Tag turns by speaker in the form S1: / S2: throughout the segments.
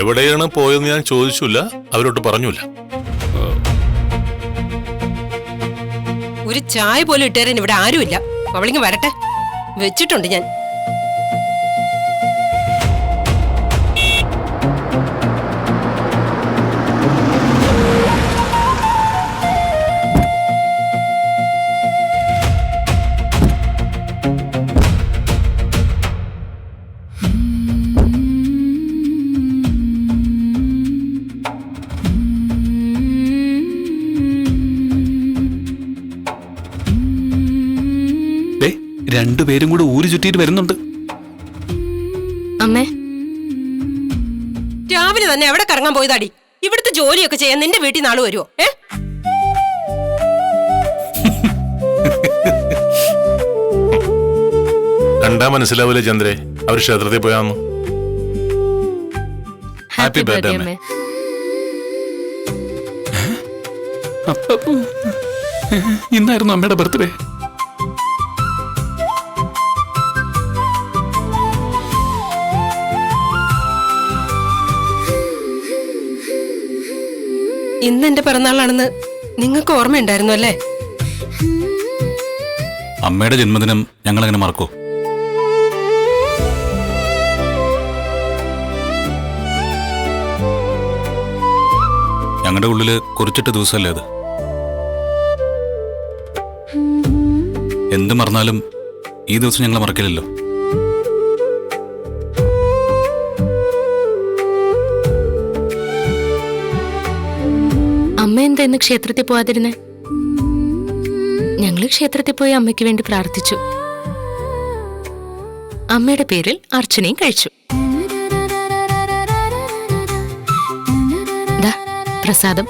S1: എവിടെയാണ് പോയെന്ന് ഞാൻ ചോദിച്ചില്ല, അവരോട്ട് പറഞ്ഞില്ല.
S2: ഒരു ചായ പോലും ഇട്ടേരാൻ ഇവിടെ ആരുമില്ല. അവളിങ്ങ് വരട്ടെ, വെച്ചിട്ടുണ്ട് ഞാൻ.
S3: രണ്ടുപേരും കൂടെ ഊര് ചുറ്റിയിട്ട് വരുന്നുണ്ട്.
S4: അമ്മേ,
S2: രാവിലെ തന്നെ എവിടെ കറങ്ങാൻ പോയതാടി? ഇവിടുത്തെ ജോലിയൊക്കെ ചെയ്യാൻ നിന്റെ വീട്ടിൽ നാളെ വരുമോ?
S1: കണ്ടാ മനസ്സിലാവൂലേ ചന്ദ്രേ, അവർ ക്ഷേത്രത്തിൽ പോയാന്ന്. ഹാപ്പി ബർത്ത്ഡേ അമ്മേ.
S3: ഇന്നായിരുന്നു അമ്മയുടെ ബർത്ത്ഡേ.
S2: ഇന്ന് എന്റെ പിറന്നാളാണെന്ന് നിങ്ങൾക്ക് ഓർമ്മയുണ്ടായിരുന്നു അല്ലേ?
S3: അമ്മയുടെ ജന്മദിനം ഞങ്ങൾ അങ്ങനെ മറക്കോ? ഞങ്ങളുടെ ഉള്ളില് കുറിച്ചിട്ട ദിവസമല്ലേ അത്. എന്ത് മറന്നാലും ഈ ദിവസം ഞങ്ങൾ മറക്കില്ലല്ലോ.
S4: അമ്മ എന്താ ഇന്ന് ക്ഷേത്രത്തിൽ പോവാതിരുന്നേ? ഞങ്ങള് ക്ഷേത്രത്തിൽ പോയി അമ്മയ്ക്ക് വേണ്ടി പ്രാർത്ഥിച്ചു. അമ്മയുടെ പേരിൽ അർച്ചനയും കഴിച്ചു. ദാ പ്രസാദം.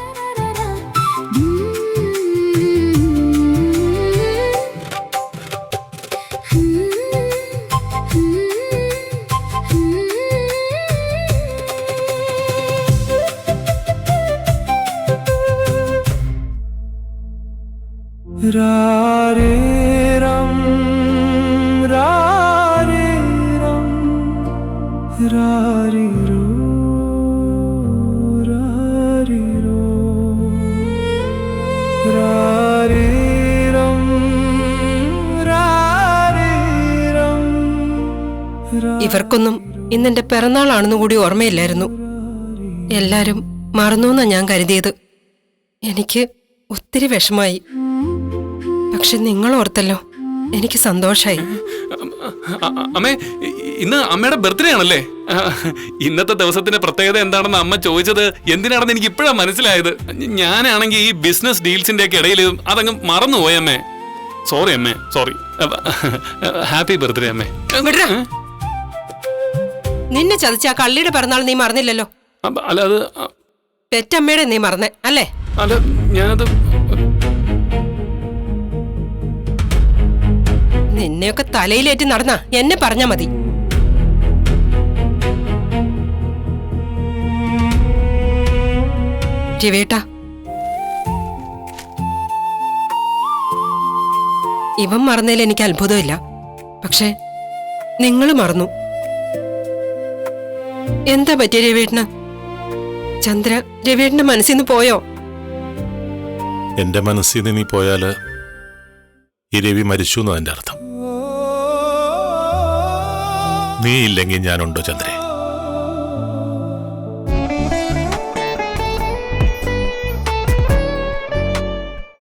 S2: ഇവർക്കൊന്നും ഇന്നെന്റെ പിറന്നാളാണെന്ന് കൂടി ഓർമ്മയില്ലായിരുന്നു. എല്ലാരും മറന്നുവെന്നാ ഞാൻ കരുതിയത്. എനിക്ക് ഒത്തിരി വിഷമായി. പക്ഷെ നിങ്ങൾ ഓർത്തല്ലോ, എനിക്ക് സന്തോഷായി.
S3: അമ്മേ, ഇന്ന് അമ്മയുടെ ബർത്ത്ഡേ ആണല്ലേ? ഇന്നത്തെ ദിവസത്തിന്റെ പ്രത്യേകത എന്താണെന്ന് അമ്മ ചോദിച്ചത് എന്തിനാണെന്ന് എനിക്ക് ഇപ്പോഴാണ് മനസ്സിലായത്. ഞാനാണെങ്കിൽ ഈ ബിസിനസ് ഡീൽസിന്റെ ഒക്കെ ഇടയിൽ അതങ്ങ് മറന്നുപോയി അമ്മേ. സോറി അമ്മേ, സോറി. ഹാപ്പി ബർത്ത്ഡേ അമ്മേ.
S2: നിന്നെ ചതിച്ച ആ കള്ളിയുടെ പിറന്നാൾ നീ മറന്നില്ലല്ലോ.
S3: അല്ല, അത്
S2: പെറ്റമ്മയുടെ നീ മറന്നേ അല്ലേ?
S3: അല്ല, ഞാനത്
S2: നിന്നെയൊക്കെ തലയിലേറ്റി നടന്ന എന്നെ പറഞ്ഞാ മതി. രവേട്ട, ഇവൻ മറന്നതിൽ എനിക്ക് അത്ഭുതമില്ല. പക്ഷെ നിങ്ങൾ മറന്നു. എന്താ പറ്റിയ രവേട്ടന്? ചന്ദ്ര രവേട്ടന്റെ മനസ്സിൽ നിന്ന് പോയോ?
S1: എന്റെ മനസ്സിൽ നിന്ന് നീ പോയാല് ഈ രവി മരിച്ചു എന്നതിന്റെ അർത്ഥം. നീ ഇല്ലെങ്കിൽ ഞാനുണ്ടോ ചന്ദ്രേ?